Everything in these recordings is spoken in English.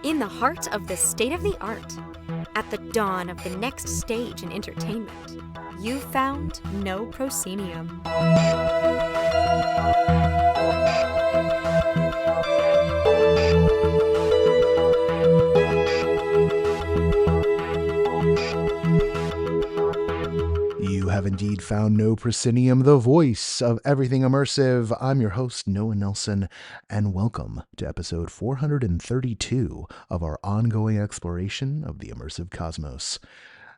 In the heart of the state-of-the-art, at the dawn of the next stage in entertainment, you found No Proscenium. You have indeed found No Proscenium, the voice of everything immersive. I'm your host, Noah Nelson, and welcome to episode 432 of our ongoing exploration of the immersive cosmos.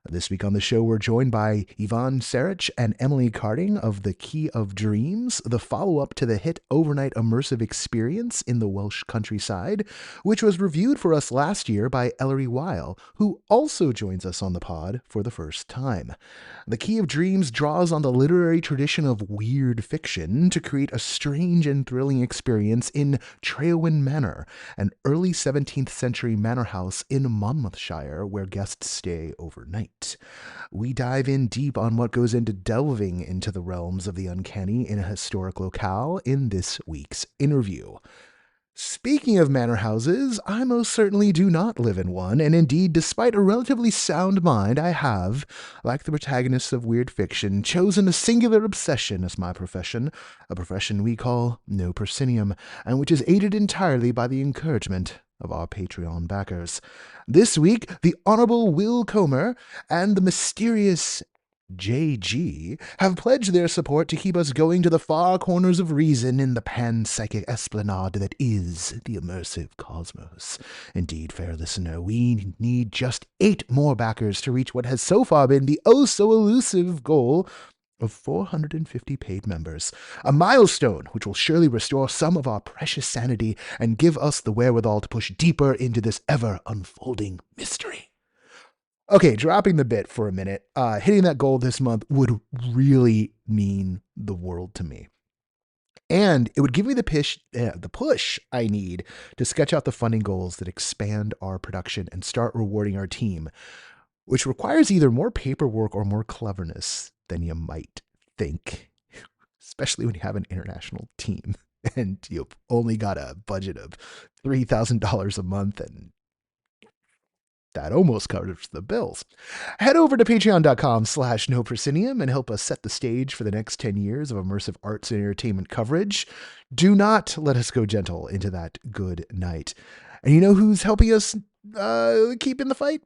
This week on the show, we're joined by Yvonne Carić and Emily Carding of The Key of Dreams, the follow-up to the hit overnight immersive experience in the Welsh countryside, which was reviewed for us last year by Ellery Weil, who also joins us on the pod for the first time. The Key of Dreams draws on the literary tradition of weird fiction to create a strange and thrilling experience in Treowen Manor, an early 17th century manor house in Monmouthshire where guests stay overnight. We dive in deep on what goes into delving into the realms of the uncanny in a historic locale in this week's interview. Speaking of manor houses, I most certainly do not live in one, and indeed, despite a relatively sound mind, I have, like the protagonists of weird fiction, chosen a singular obsession as my profession, a profession we call No Proscenium, and which is aided entirely by the encouragement of our Patreon backers. This week, the Honorable Will Comer and the mysterious JG have pledged their support to keep us going to the far corners of reason in the panpsychic esplanade that is the immersive cosmos. Indeed, fair listener, we need just 8 more backers to reach what has so far been the oh-so-elusive goal of 450 paid members, a milestone which will surely restore some of our precious sanity and give us the wherewithal to push deeper into this ever-unfolding mystery. Okay, dropping the bit for a minute, hitting that goal this month would really mean the world to me. And it would give me the push I need to sketch out the funding goals that expand our production and start rewarding our team, which requires either more paperwork or more cleverness than you might think, especially when you have an international team and you've only got a budget of $3,000 a month, and that almost covers the bills. Head over to patreon.com/NoProscenium and help us set the stage for the next 10 years of immersive arts and entertainment coverage. Do not let us go gentle into that good night. And you know who's helping us keep in the fight?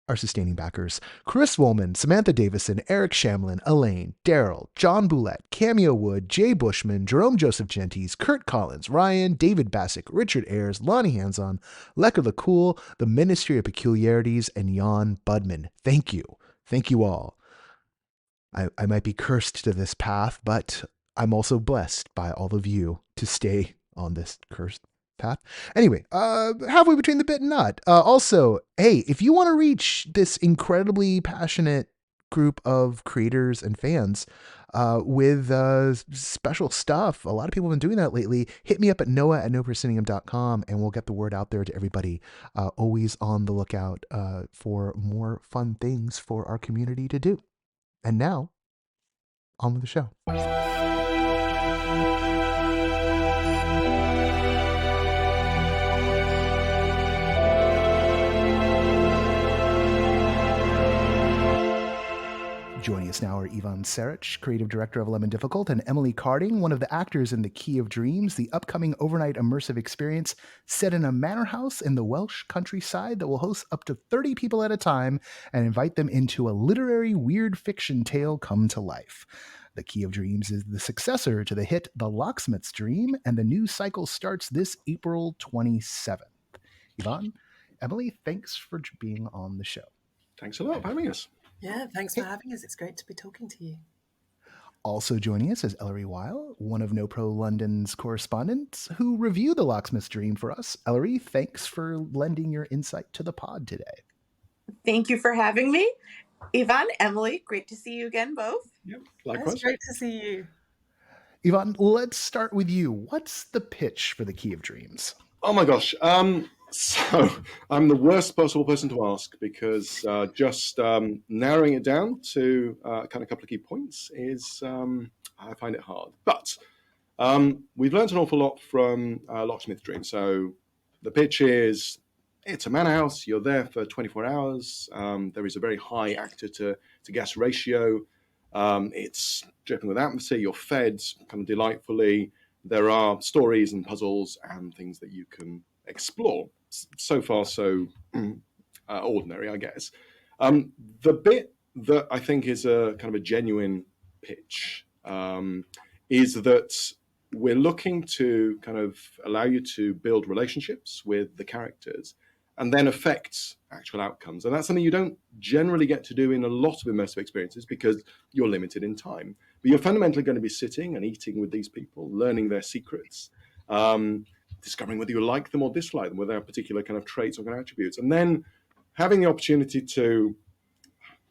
Our sustaining backers: Chris Woolman, Samantha Davison, Eric Shamlin, Elaine, Daryl, John Boulette, Cameo Wood, Jay Bushman, Jerome Joseph Gentis, Kurt Collins, Ryan, David Bassick, Richard Ayers, Lonnie Hanson, Lecker the Cool, the Ministry of Peculiarities, and Jan Budman. Thank you. Thank you all. I might be cursed to this path, but I'm also blessed by all of you to stay on this cursed path. Anyway, halfway between the bit and not. Also, hey, if you want to reach this incredibly passionate group of creators and fans with special stuff, a lot of people have been doing that lately, hit me up at noah@noproscenium.com and we'll get the word out there to everybody. Always on the lookout for more fun things for our community to do. And now, on with the show. Joining us now are Yvonne Carić, creative director of Lemon Difficult, and Emily Carding, one of the actors in The Key of Dreams, the upcoming overnight immersive experience set in a manor house in the Welsh countryside that will host up to 30 people at a time and invite them into a literary weird fiction tale come to life. The Key of Dreams is the successor to the hit The Locksmith's Dream, and the new cycle starts this April 27th. Yvonne, Emily, thanks for being on the show. Thanks a lot for having us. Yeah, thanks for having us. It's great to be talking to you. Also joining us is Ellery Weil, one of NoPro London's correspondents, who reviewed The Locksmith's Dream for us. Ellery, thanks for lending your insight to the pod today. Thank you for having me. Yvonne, Emily, great to see you again, both. Yep, likewise. It's great to see you. Yvonne, let's start with you. What's the pitch for The Key of Dreams? Oh my gosh. So I'm the worst possible person to ask because just narrowing it down to kind of a couple of key points is I find it hard. But We've learned an awful lot from Locksmith Dream. So the pitch is, it's a manor house. You're there for 24 hours. There is a very high actor to guest ratio. It's dripping with atmosphere. You're fed kind of delightfully. There are stories and puzzles and things that you can explore. So far, so ordinary, I guess. The bit that I think is a kind of a genuine pitch is that we're looking to kind of allow you to build relationships with the characters and then affect actual outcomes. And that's something you don't generally get to do in a lot of immersive experiences because you're limited in time. But you're fundamentally going to be sitting and eating with these people, learning their secrets, discovering whether you like them or dislike them, whether they have particular kind of traits or kind of attributes, and then having the opportunity to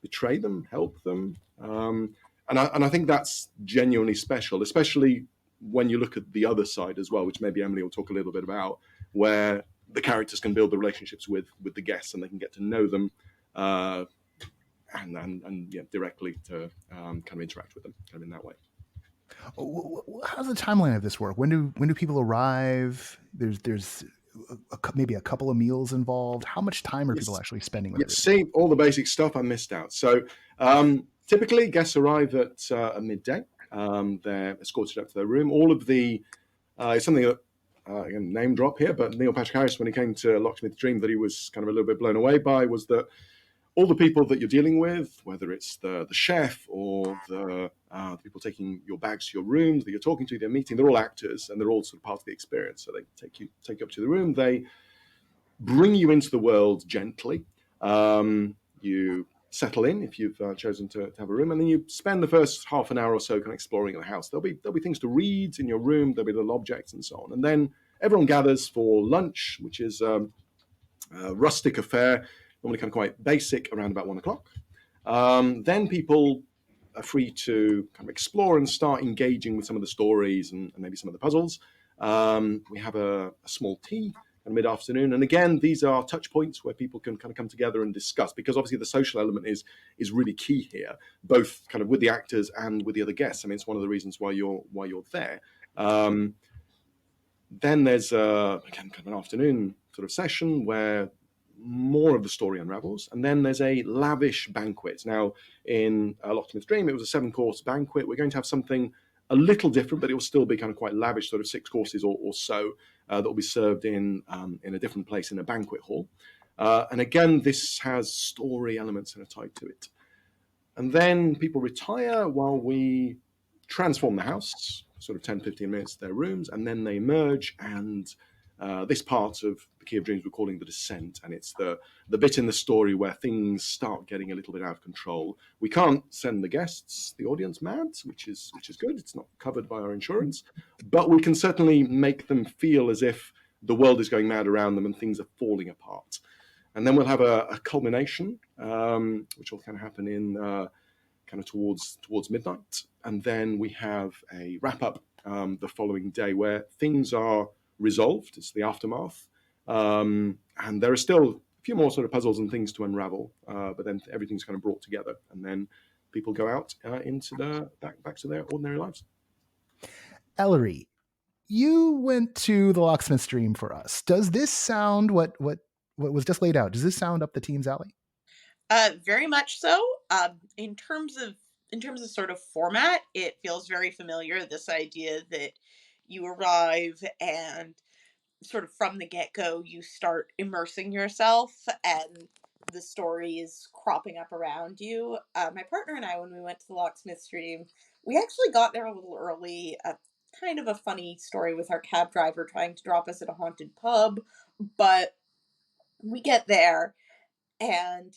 betray them, help them. And I think that's genuinely special, especially when you look at the other side as well, which maybe Emily will talk a little bit about, where the characters can build the relationships with the guests and they can get to know them and directly to kind of interact with them kind of in that way. How's the timeline of this work? When do people arrive? There's maybe a couple of meals involved. How much time are people actually spending with it? See, all the basic stuff I missed out. So typically guests arrive at midday. They're escorted up to their room. All of the it's something that name drop here, but Neil Patrick Harris, when he came to Locksmith Dream, that he was kind of a little bit blown away by was that all the people that you're dealing with, whether it's the chef or the people taking your bags to your rooms that you're talking to, they're meeting, they're all actors and they're all sort of part of the experience. So they take you up to the room. They bring you into the world gently. You settle in if you've chosen to have a room, and then you spend the first half an hour or so kind of exploring the house. There'll be things to read in your room. There'll be little objects and so on, and then everyone gathers for lunch, which is a rustic affair, normally kind of quite basic, around about 1 o'clock. Then people are free to kind of explore and start engaging with some of the stories and maybe some of the puzzles. We have a small tea mid-afternoon, and again, these are touch points where people can kind of come together and discuss, because obviously the social element is really key here, both kind of with the actors and with the other guests. I mean, it's one of the reasons why you're there. Then there's again kind of an afternoon sort of session where more of the story unravels, and then there's a lavish banquet. Now, in Locksmith's Dream, it was a 7-course banquet. We're going to have something a little different, but it will still be kind of quite lavish, sort of 6 courses or so that will be served in a different place in a banquet hall. And again, this has story elements that are tied to it. And then people retire while we transform the house, sort of 10, 15 minutes to their rooms, and then they emerge, and this part of the Key of Dreams we're calling the descent, and it's the bit in the story where things start getting a little bit out of control. We can't send the guests, the audience, mad, which is good. It's not covered by our insurance, but we can certainly make them feel as if the world is going mad around them and things are falling apart. And then we'll have a culmination, which will kind of happen in kind of towards midnight, and then we have a wrap up the following day where things are resolved. It's the aftermath, and there are still a few more sort of puzzles and things to unravel, but then everything's kind of brought together, and then people go out into back to their ordinary lives. Ellery, you went to the Locksmith Dream for us. Does this sound what was just laid out? Does this sound up the team's alley? Very much so. In terms of sort of format, it feels very familiar. This idea that you arrive and sort of from the get-go you start immersing yourself and the story is cropping up around you. My partner and I, when we went to the Locksmith Dream, we actually got there a little early. Kind of a funny story with our cab driver trying to drop us at a haunted pub, but we get there and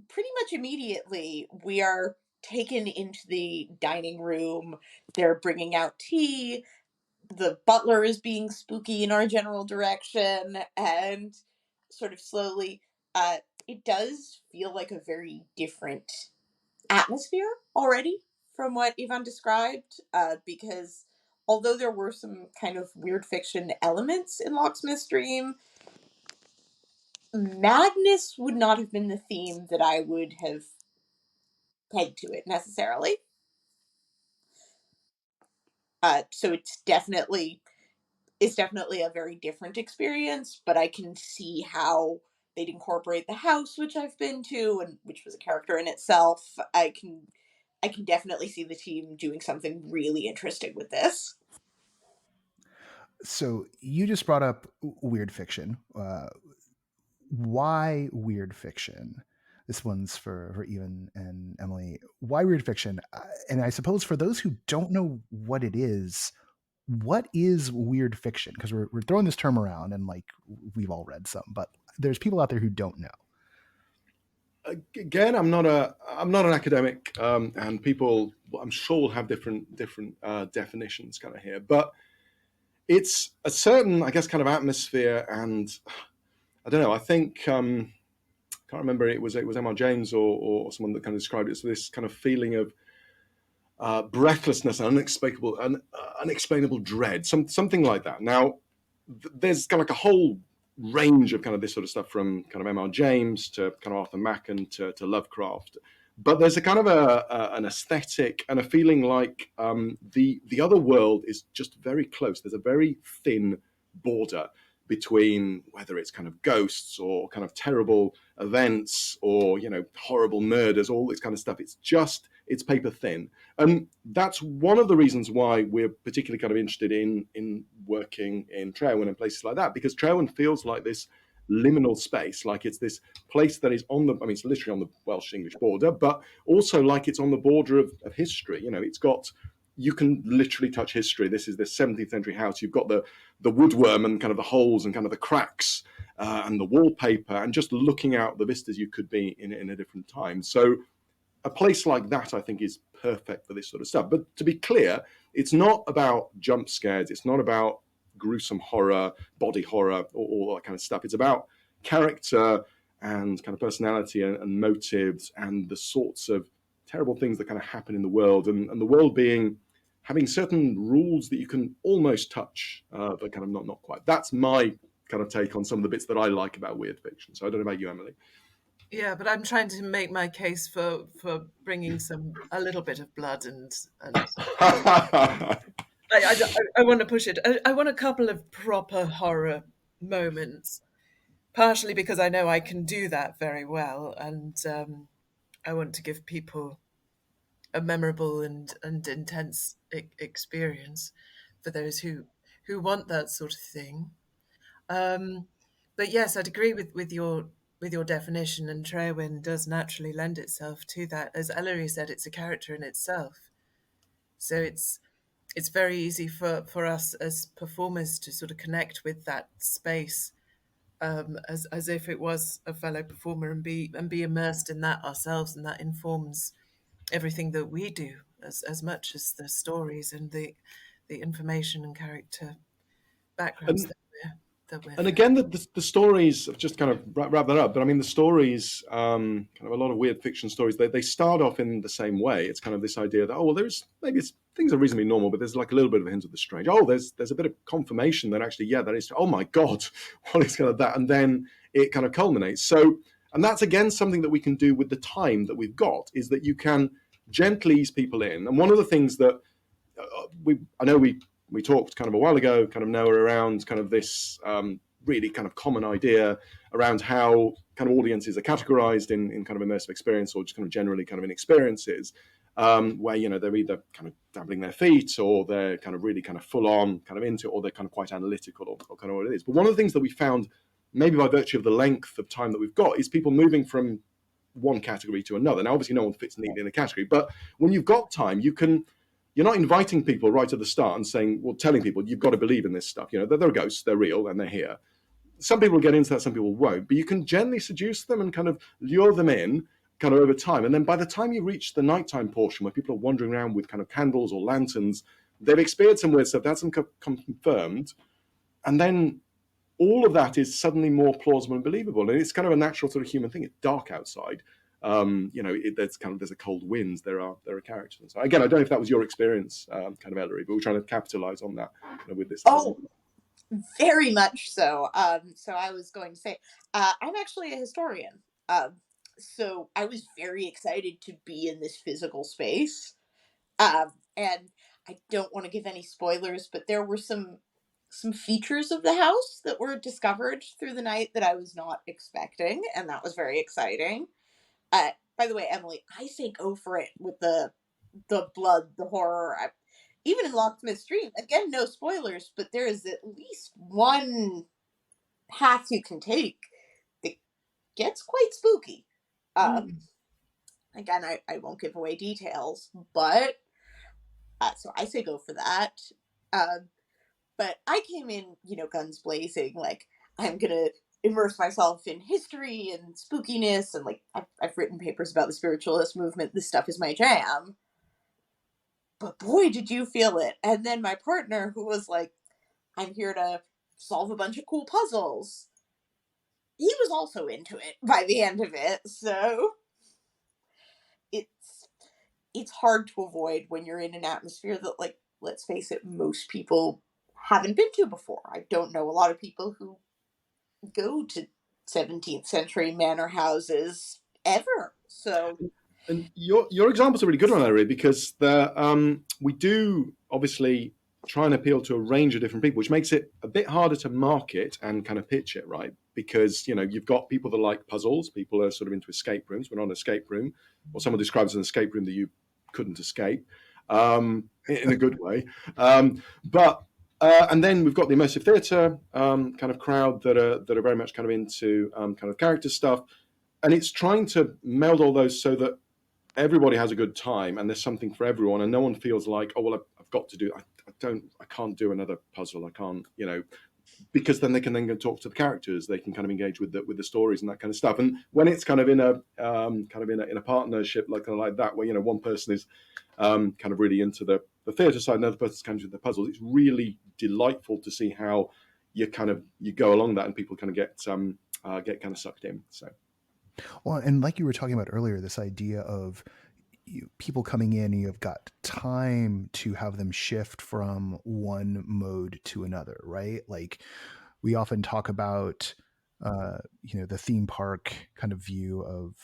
pretty much immediately we are taken into the dining room. They're bringing out tea. The butler is being spooky in our general direction, and sort of slowly, it does feel like a very different atmosphere already from what Yvonne described, because although there were some kind of weird fiction elements in Locksmith's Dream, madness would not have been the theme that I would have pegged to it necessarily. So it's definitely a very different experience, but I can see how they'd incorporate the house, which I've been to, and which was a character in itself. I can definitely see the team doing something really interesting with this. So you just brought up weird fiction. Why weird fiction? This one's for Evan and Emily. Why weird fiction? And I suppose for those who don't know what it is, what is weird fiction? Because we're throwing this term around and like we've all read some, but there's people out there who don't know. Again, I'm not an academic, and people, I'm sure, will have different definitions kind of here. But it's a certain, I guess, kind of atmosphere, and I don't know. I think can't remember, it was M.R. James or someone that kind of described it. So this kind of feeling of breathlessness and unexplainable dread, something like that. Now, there's kind of like a whole range of kind of this sort of stuff, from kind of M.R. James to kind of Arthur Machen to Lovecraft. But there's a kind of an aesthetic and a feeling like the other world is just very close. There's a very thin border between whether it's kind of ghosts or kind of terrible events or, you know, horrible murders, all this kind of stuff. It's paper thin. And that's one of the reasons why we're particularly kind of interested in working in Treowen and places like that, because Treowen feels like this liminal space, like it's this place that is on the, I mean, it's literally on the Welsh-English border, but also like it's on the border of history. You know, you can literally touch history. This is this 17th century house. You've got the woodworm and kind of the holes and kind of the cracks and the wallpaper, and just looking out the vistas you could be in a different time. So a place like that, I think, is perfect for this sort of stuff. But to be clear, it's not about jump scares. It's not about gruesome horror, body horror, or all that kind of stuff. It's about character and kind of personality and motives and the sorts of terrible things that kind of happen in the world, and the world having certain rules that you can almost touch, but kind of not quite. That's my kind of take on some of the bits that I like about weird fiction. So I don't know about you, Emily. Yeah, but I'm trying to make my case for bringing a little bit of blood and I want to push it. I want a couple of proper horror moments, partially because I know I can do that very well, and I want to give people a memorable and intense experience for those who want that sort of thing. But yes, I'd agree with your definition, and Treowen does naturally lend itself to that. As Ellery said, it's a character in itself, so it's very easy for us as performers to sort of connect with that space as if it was a fellow performer and be immersed in that ourselves, and that informs everything that we do as much as the stories and the information and character backgrounds And that we're And again, the stories, just kind of wrap that up, but I mean, the stories, kind of a lot of weird fiction stories, they start off in the same way. It's kind of this idea that, oh, well, things are reasonably normal, but there's like a little bit of a hint of the strange. Oh, there's a bit of confirmation that actually, yeah, that is, oh my God, what is kind of that? And then it kind of culminates. So, and that's again something that we can do with the time that we've got, is that you can gently ease people in. And one of the things that I know we talked kind of a while ago, kind of Noah, around kind of this really kind of common idea around how kind of audiences are categorized in kind of immersive experience, or just kind of generally kind of in experiences, where, you know, they're either kind of dabbling their feet, or they're kind of really kind of full on kind of into it, or they're kind of quite analytical, or kind of what it is. But one of the things that we found, maybe by virtue of the length of time that we've got, is people moving from one category to another. Now, obviously, no one fits neatly in a category, but when you've got time, you're not inviting people right at the start and saying, well, telling people you've got to believe in this stuff. You know, they're ghosts, they're real, and they're here. Some people will get into that, some people won't. But you can gently seduce them and kind of lure them in kind of over time. And then by the time you reach the nighttime portion, where people are wandering around with kind of candles or lanterns, they've experienced some weird stuff, that's confirmed. And then all of that is suddenly more plausible and believable. And it's kind of a natural sort of human thing. It's dark outside. You know, there's a cold wind. There are characters. And so again, I don't know if that was your experience, kind of, Ellery, but we're trying to capitalize on that kind of with this. Oh, very much so. So I was going to say, I'm actually a historian. So I was very excited to be in this physical space. And I don't want to give any spoilers, but there were some features of the house that were discovered through the night that I was not expecting, and that was very exciting. By the way, Emily, I say go for it with the blood, the horror. Even in Locksmith's Dream, again, no spoilers, but there is at least one path you can take that gets quite spooky. Um, Mm. Again, I won't give away details, but so I say go for that. Um, but I came in, guns blazing, like I'm gonna immerse myself in history and spookiness, and like I've written papers about the spiritualist movement. This stuff is my jam. But boy, did you feel it! And then my partner, who was like, "I'm here to solve a bunch of cool puzzles," he was also into it by the end of it. So it's it's hard to avoid when you're in an atmosphere that, like, let's face it, most people haven't been to before. I don't know a lot of people who go to 17th century manor houses ever. So And your example's a really good one, Ellery, because we do obviously try and appeal to a range of different people, which makes it a bit harder to market and kind of pitch it, right? Because you've got people that like puzzles, people are sort of into escape rooms. We're not an escape room, or someone describes an escape room that you couldn't escape, in a good way. But and then we've got the immersive theatre kind of crowd that are very much kind of into kind of character stuff, and it's trying to meld all those so that everybody has a good time and there's something for everyone, and no one feels like, oh well, I've got to do. I can't do another puzzle. I can't, because then they can then go talk to the characters. They can kind of engage with the stories and that kind of stuff. And when it's kind of in a in a partnership like that, where one person is kind of really into the theatre side, and the other person's kind of into the puzzles, it's really delightful to see how you go along that and people kind of get kind of sucked in. So. Well, and like you were talking about earlier, this idea of people coming in, you've got time to have them shift from one mode to another, right? Like we often talk about, the theme park kind of view of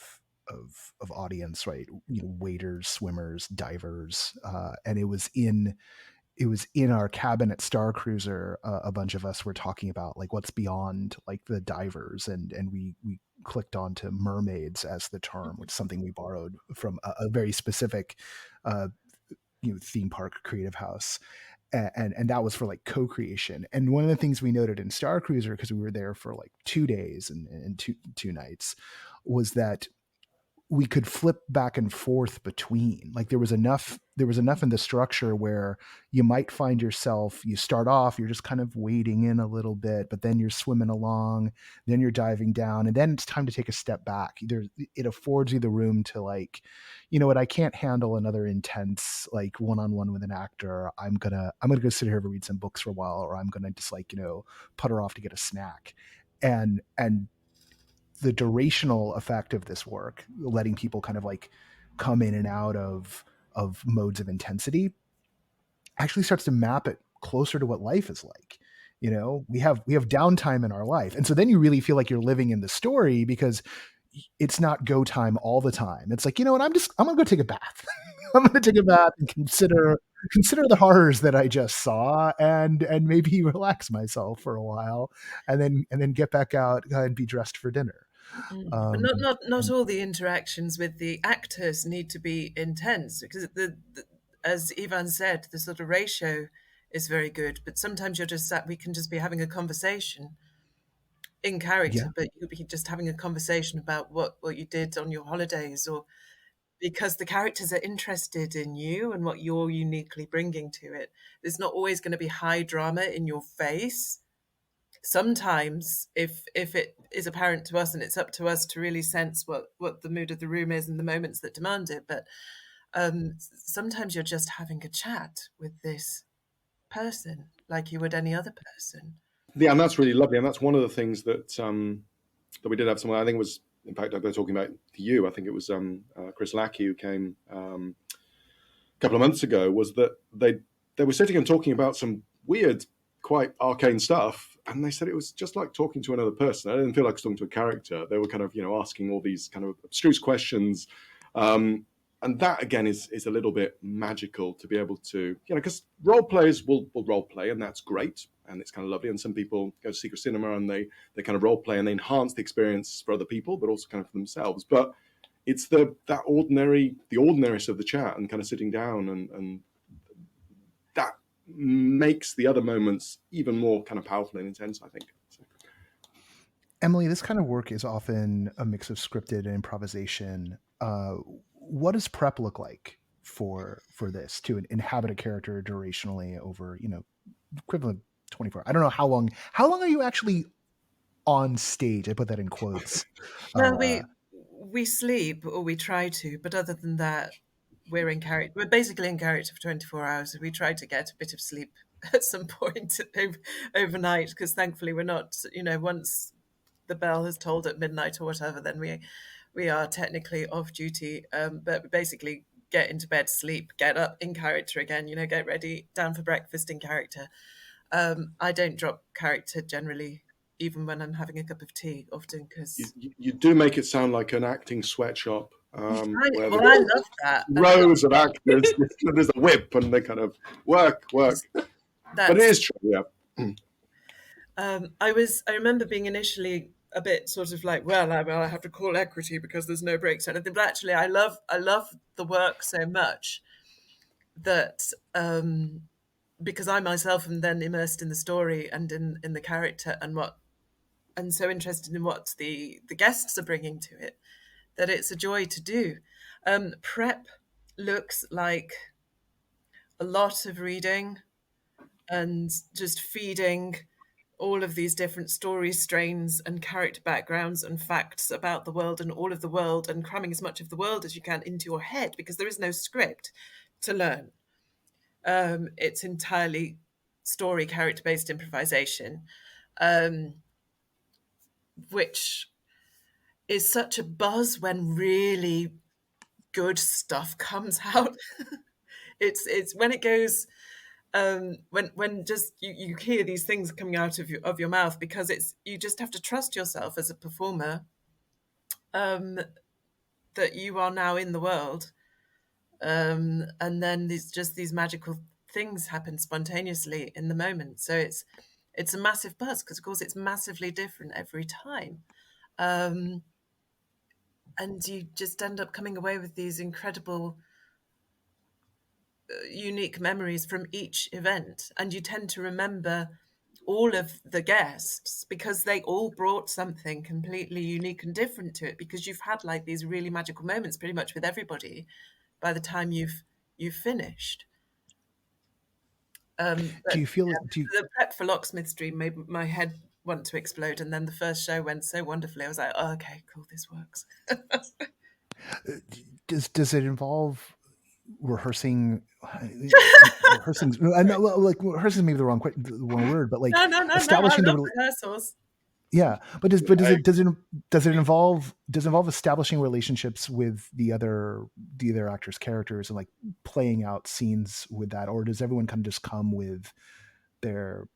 audience, right? Waiters, swimmers, divers, and it was in our cabin at Star Cruiser. A bunch of us were talking about like what's beyond like the divers, and we clicked onto mermaids as the term, which is something we borrowed from a very specific theme park creative house. And that was for like co-creation. And one of the things we noted in Star Cruiser, because we were there for like 2 days and two nights, was that we could flip back and forth between, like there was enough in the structure where you might find yourself, you start off, you're just kind of wading in a little bit, but then you're swimming along, then you're diving down, and then it's time to take a step back. It affords you the room to, like, I can't handle another intense like one-on-one with an actor. I'm gonna go sit here and read some books for a while, or I'm gonna just like putter off to get a snack. And the durational effect of this work, letting people kind of like come in and out of modes of intensity, actually starts to map it closer to what life is like. We have downtime in our life, and so then you really feel like you're living in the story, because it's not go time all the time. It's like, what, I'm gonna go take a bath. I'm gonna take a bath and consider the horrors that I just saw, and maybe relax myself for a while, and then get back out and be dressed for dinner. But not all the interactions with the actors need to be intense, because as Ivan said, the sort of ratio is very good. But sometimes we can just be having a conversation in Yeah. character, but you'll be just having a conversation about what you did on your holidays, or because the characters are interested in you and what you're uniquely bringing to it. There's not always going to be high drama in your face. Sometimes if it is apparent to us, and it's up to us to really sense what the mood of the room is and the moments that demand it, but sometimes you're just having a chat with this person like you would any other person. Yeah, and that's really lovely, and that's one of the things that that we did have someone. I think it was, in fact, they're talking about you. I think it was Chris Lackey who came a couple of months ago. Was that they were sitting and talking about some weird, quite arcane stuff, and they said it was just like talking to another person. I didn't feel like I was talking to a character. They were kind of asking all these kind of abstruse questions. and that again is a little bit magical to be able to, because role players will role play, and that's great, and it's kind of lovely. And some people go to secret cinema and they kind of role play and they enhance the experience for other people, but also kind of for themselves. But it's the ordinariness of the chat and kind of sitting down, and that makes the other moments even more kind of powerful and intense, I think. So. Emily, this kind of work is often a mix of scripted and improvisation. What does prep look like for this to inhabit a character durationally over, equivalent 24? I don't know how long are you actually on stage? I put that in quotes. Well, we sleep, or we try to, but other than that, we're basically in character for 24 hours. We try to get a bit of sleep at some point overnight, because thankfully we're not, once the bell has tolled at midnight or whatever, then we are technically off duty. But we basically get into bed, sleep, get up in character again, get ready, down for breakfast in character. I don't drop character generally, even when I'm having a cup of tea, often, because you do make it sound like an acting sweatshop. Where I love that. Rows of actors, there's a whip, and they kind of work. But it is true, yeah. I remember being initially a bit sort of like, well, I have to call equity because there's no breaks or anything. But actually, I love the work so much that because I myself am then immersed in the story and in the character and so interested in what the guests are bringing to it, that it's a joy to do. Prep looks like a lot of reading and just feeding all of these different story strains and character backgrounds and facts about the world and all of the world, and cramming as much of the world as you can into your head, because there is no script to learn. It's entirely story, character-based improvisation, which is such a buzz when really good stuff comes out. It's when it goes, when just you hear these things coming out of your mouth, because you just have to trust yourself as a performer, that you are now in the world, and then these magical things happen spontaneously in the moment. So it's a massive buzz, because of course it's massively different every time, and you just end up coming away with these incredible unique memories from each event, and you tend to remember all of the guests because they all brought something completely unique and different to it, because you've had like these really magical moments pretty much with everybody by the time you've finished. Do you feel the prep for Locksmith's Dream made my head want to explode, and then the first show went so wonderfully. I was like, oh, okay, cool, this works. does it involve rehearsing? Rehearsing maybe the wrong word, but like establishing the rehearsals. Yeah, but does it involve establishing relationships with the other actors' characters and like playing out scenes with that, or does everyone kind of just come with their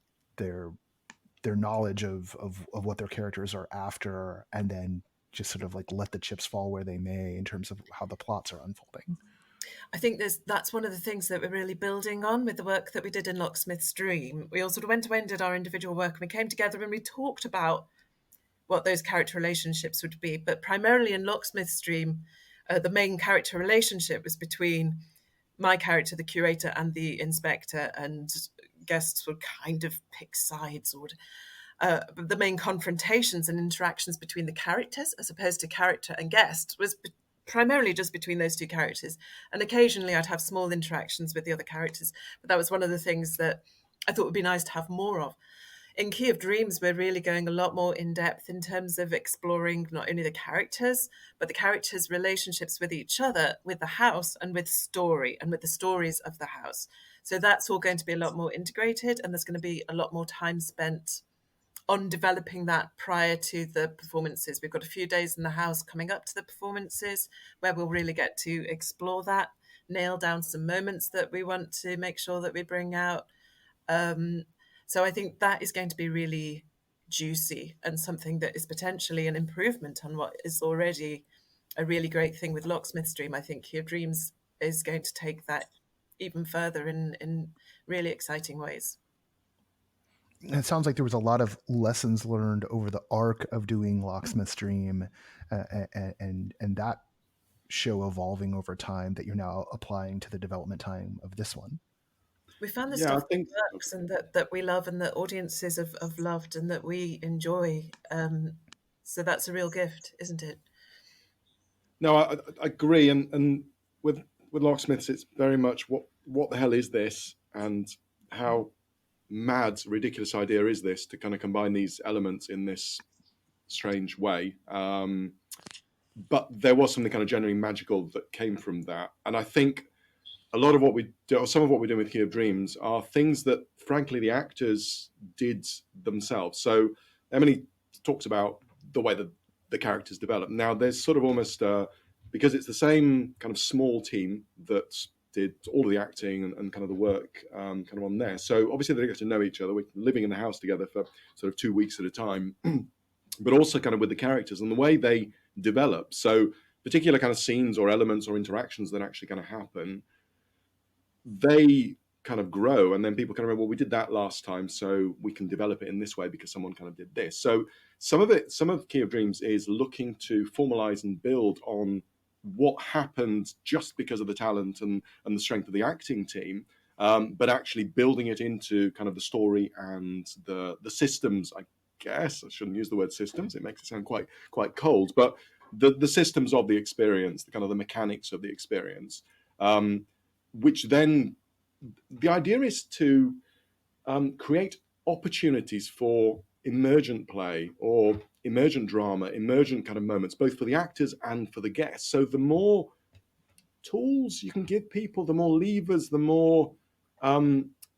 knowledge of what their characters are after, and then just sort of like let the chips fall where they may in terms of how the plots are unfolding? I think that's one of the things that we're really building on with the work that we did in Locksmith's Dream. We all sort of went away and did our individual work, and we came together and we talked about what those character relationships would be. But primarily in Locksmith's Dream, the main character relationship was between my character, the curator, and the inspector, and guests would kind of pick sides. Or the main confrontations and interactions between the characters, as opposed to character and guest, was primarily just between those two characters. And occasionally I'd have small interactions with the other characters, but that was one of the things that I thought would be nice to have more of. In Key of Dreams, we're really going a lot more in depth in terms of exploring not only the characters, but the characters' relationships with each other, with the house, and with story, and with the stories of the house. So that's all going to be a lot more integrated, and there's going to be a lot more time spent on developing that prior to the performances. We've got a few days in the house coming up to the performances where we'll really get to explore that, nail down some moments that we want to make sure that we bring out. So I think that is going to be really juicy and something that is potentially an improvement on what is already a really great thing with Locksmith's Dream. I think Key of Dreams is going to take that even further in really exciting ways. It sounds like there was a lot of lessons learned over the arc of doing Locksmith's Dream, and that show evolving over time that you're now applying to the development time of this one. We found the Yeah, I stuff think. that works and that we love and that audiences have loved and that we enjoy. So that's a real gift, isn't it? No, I agree, and with locksmiths, it's very much what the hell is this, and how mad, ridiculous idea is this to kind of combine these elements in this strange way. But there was something kind of genuinely magical that came from that, and I think a lot of what we do, or some of what we're doing with Key of Dreams, are things that, frankly, the actors did themselves. So Emily talks about the way that the characters develop. Now, there's sort of almost because it's the same kind of small team that did all of the acting and kind of the work kind of on there. So obviously they get to know each other. We're living in the house together for sort of 2 weeks at a time, but also kind of with the characters and the way they develop. So particular kind of scenes or elements or interactions that actually kind of happen, they kind of grow, and then people kind of remember, well, we did that last time, so we can develop it in this way because someone kind of did this. So some of Key of Dreams is looking to formalize and build on what happened just because of the talent and the strength of the acting team, but actually building it into kind of the story and the systems. I guess I shouldn't use the word systems; it makes it sound quite cold. But the systems of the experience, the kind of the mechanics of the experience, which then the idea is to create opportunities for emergent play or emergent drama, emergent kind of moments, both for the actors and for the guests. So the more tools you can give people, the more levers, the more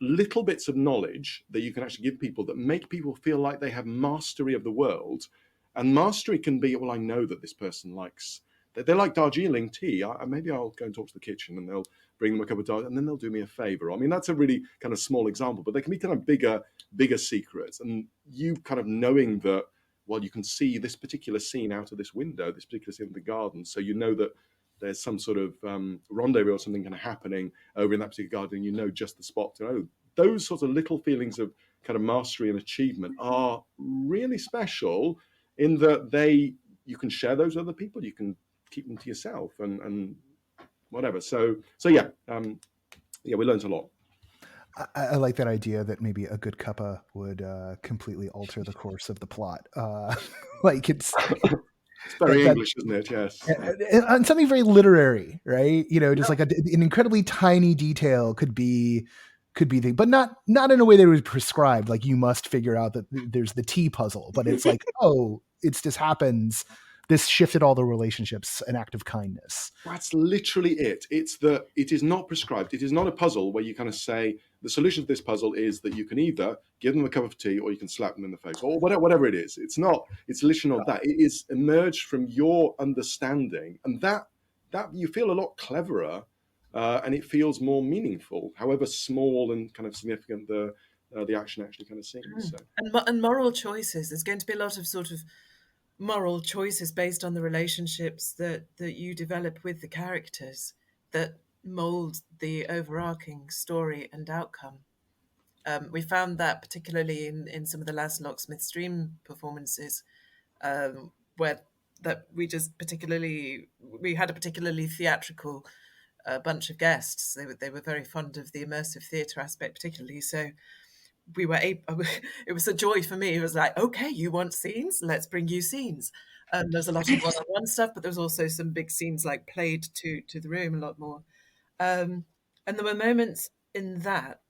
little bits of knowledge that you can actually give people that make people feel like they have mastery of the world. And mastery can be, well, I know that this person likes, they like Darjeeling tea. Maybe I'll go and talk to the kitchen and they'll bring them a cup of Darjeeling and then they'll do me a favor. I mean, that's a really kind of small example, but they can be kind of bigger secrets. And you kind of knowing that, well, you can see this particular scene out of this window, this particular scene in the garden. So you know that there's some sort of rendezvous or something kind of happening over in that particular garden, you know just the spot to know. Those sorts of little feelings of kind of mastery and achievement are really special in that you can share those with other people, you can keep them to yourself and whatever. So yeah, we learned a lot. I like that idea that maybe a good cuppa would completely alter the course of the plot. Like it's very English, isn't it? Yes. And something very literary, right? You know, just like an incredibly tiny detail could be but not in a way that was prescribed. Like you must figure out that there's the tea puzzle, but it's like, oh, it's just happens. This shifted all the relationships, an act of kindness. That's literally it. It is not prescribed. It is not a puzzle where you kind of say the solution to this puzzle is that you can either give them a cup of tea or you can slap them in the face or whatever it is. It's not. It's literally not that. It is emerged from your understanding, and that you feel a lot cleverer, and it feels more meaningful, however small and kind of significant the action actually kind of seems. So. And moral choices. There's going to be a lot of sort of moral choices based on the relationships that you develop with the characters that mold the overarching story and outcome. We found that particularly in some of the last Locksmith's Dream performances, where that we had a particularly theatrical bunch of guests. They were very fond of the immersive theatre aspect, particularly. So we were able, it was a joy for me. It was like, okay, you want scenes? Let's bring you scenes. There's a lot of one-on-one stuff, but there's also some big scenes like played to the room, a lot more. And there were moments in that,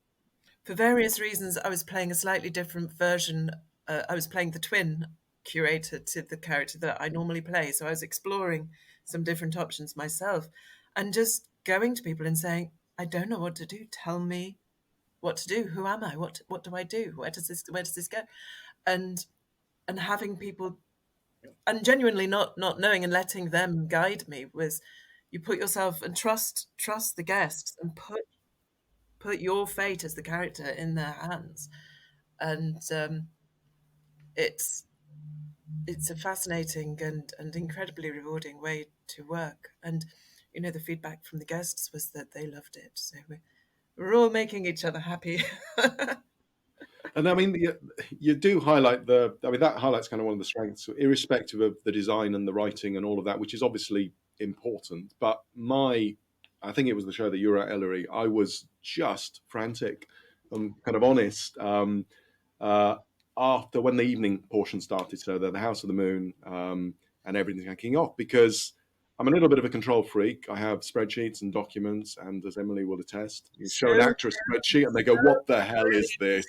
for various reasons, I was playing a slightly different version. I was playing the twin curator to the character that I normally play. So I was exploring some different options myself and just going to people and saying, I don't know what to do. Tell me what to do. Who am I? What do I do? Where does this go? And having people, and genuinely not knowing and letting them guide me, was you put yourself and trust the guests and put your fate as the character in their hands. And it's it's a fascinating and incredibly rewarding way to work. And the feedback from the guests was that they loved it. So we're all making each other happy. And I mean, you do highlight that highlights kind of one of the strengths, irrespective of the design and the writing and all of that, which is obviously important. But I think it was the show that you were at, Ellery. I was just frantic. I'm kind of honest. Uh, After when the evening portion started, so the House of the Moon and everything kicking off, because I'm a little bit of a control freak. I have spreadsheets and documents, and as Emily will attest, you show an actor a spreadsheet and they go, "What the hell is this?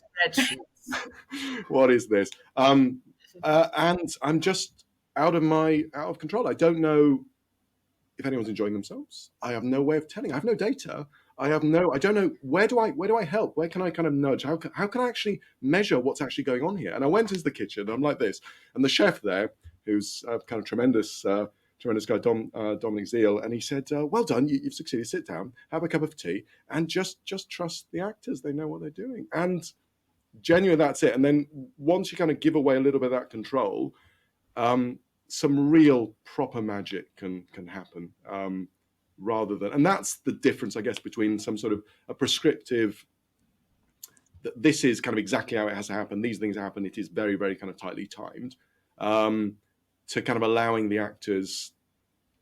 What is this?" And I'm just out of control. I don't know if anyone's enjoying themselves. I have no way of telling. I have no data. I don't know, where do I help? Where can I kind of nudge? How can I actually measure what's actually going on here? And I went into the kitchen, and I'm like this, and the chef there, who's kind of tremendous guy, Dominic Zeal, and he said, "Well done, you've succeeded. Sit down, have a cup of tea, and just trust the actors. They know what they're doing." And genuinely, that's it. And then once you kind of give away a little bit of that control, some real proper magic can happen. Rather than, and that's the difference, I guess, between some sort of a prescriptive, that this is kind of exactly how it has to happen, these things happen, it is very, very kind of tightly timed, to kind of allowing the actors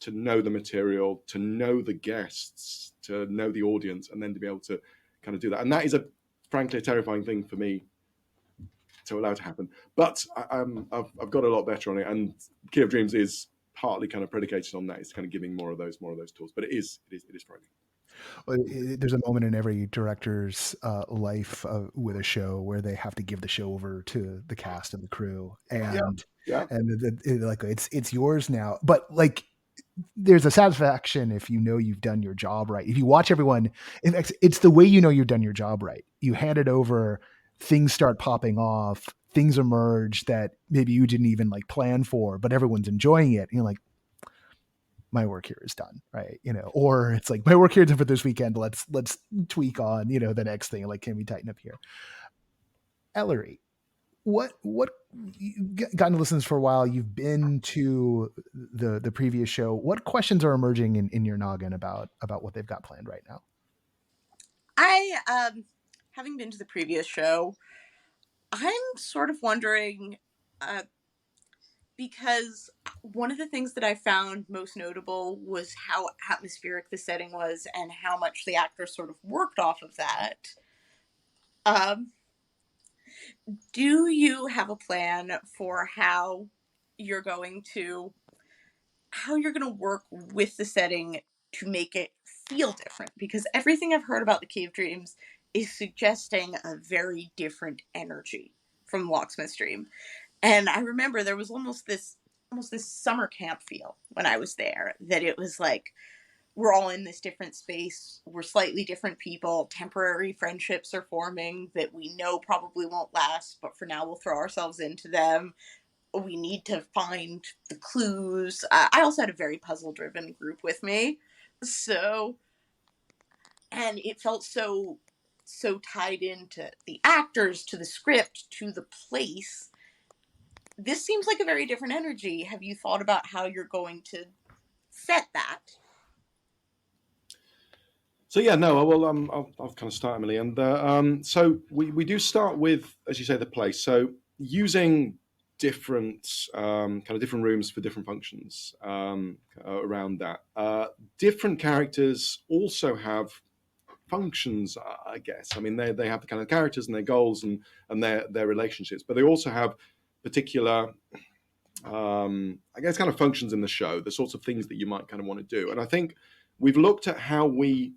to know the material, to know the guests, to know the audience, and then to be able to kind of do that. And that is frankly a terrifying thing for me to allow to happen. But I've got a lot better on it, and Key of Dreams is partly kind of predicated on that. It's kind of giving more of those tools, but it is frightening. Well, there's a moment in every director's life with a show where they have to give the show over to the cast and the crew, and like it's yours now. But like, there's a satisfaction if you know you've done your job right. If you watch everyone, it's the way you know you've done your job right. You hand it over, things start popping off, things emerge that maybe you didn't even like plan for, but everyone's enjoying it. And you're like, my work here is done, right? Or it's like, my work here is done for this weekend. Let's tweak on, the next thing. Like, can we tighten up here? Ellery, what you've gotten to listen for a while? You've been to the previous show. What questions are emerging in your noggin about what they've got planned right now? I, having been to the previous show, I'm sort of wondering, because one of the things that I found most notable was how atmospheric the setting was and how much the actors sort of worked off of that. Do you have a plan for how you're going to work with the setting to make it feel different? Because everything I've heard about the Cave Dreams is suggesting a very different energy from Locksmith's Dream. And I remember there was almost this summer camp feel when I was there, that it was like, we're all in this different space, we're slightly different people, temporary friendships are forming that we know probably won't last, but for now we'll throw ourselves into them. We need to find the clues. I also had a very puzzle-driven group with me, and it felt so tied into the actors, to the script, to the place. This seems like a very different energy. Have you thought about how you're going to set that? So yeah, no, well, I'll kind of start, Emily, and so we do start with, as you say, the place. So using different kind of different rooms for different functions around that. Different characters also have functions, I guess. I mean, they have the kind of characters and their goals and their relationships, but they also have particular, I guess, kind of functions in the show, the sorts of things that you might kind of want to do. And I think we've looked at how we